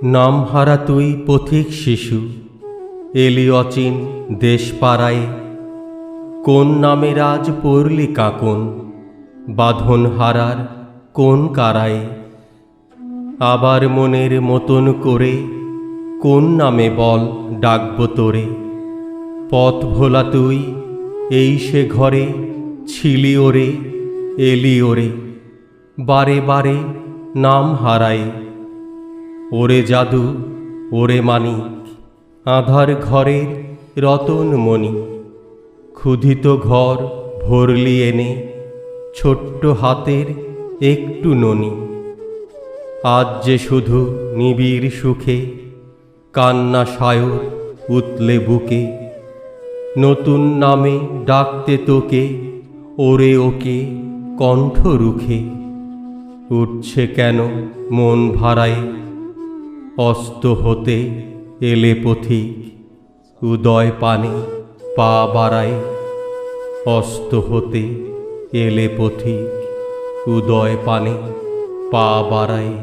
নামহারা তুই পথিক শিশু, এলি অচিন দেশ পাড়ায়। কোন নামে রাজ পড়লি কাঁকন, বাঁধন হারার কোন কারায়? আবার মনের মতন করে কোন নামে বল ডাকব তোরে? পথ ভোলা তুই এই সে ঘরে, ছিলি ওরে এলি ওরে, বারে বারে নাম হারায়। ওরে জাদু ওরে মানিক, আঁধার ঘরের রতনমণি, ক্ষুধিত ঘর ভরলি এনে, ছোট্ট হাতের একটু ননি। আজ যে শুধু নিবিড় সুখে, কান্না সায়র উতলে বুকে, নতুন নামে ডাকতে তোকে, ওরে ওকে কণ্ঠ রুখে। উঠছে কেন মন ভারায়, অস্ত হতে এলে পথিক, উদয় পানে পা বাড়ায়। অস্ত হতে এলে পথিক, উদয় পানে পা বাড়ায়।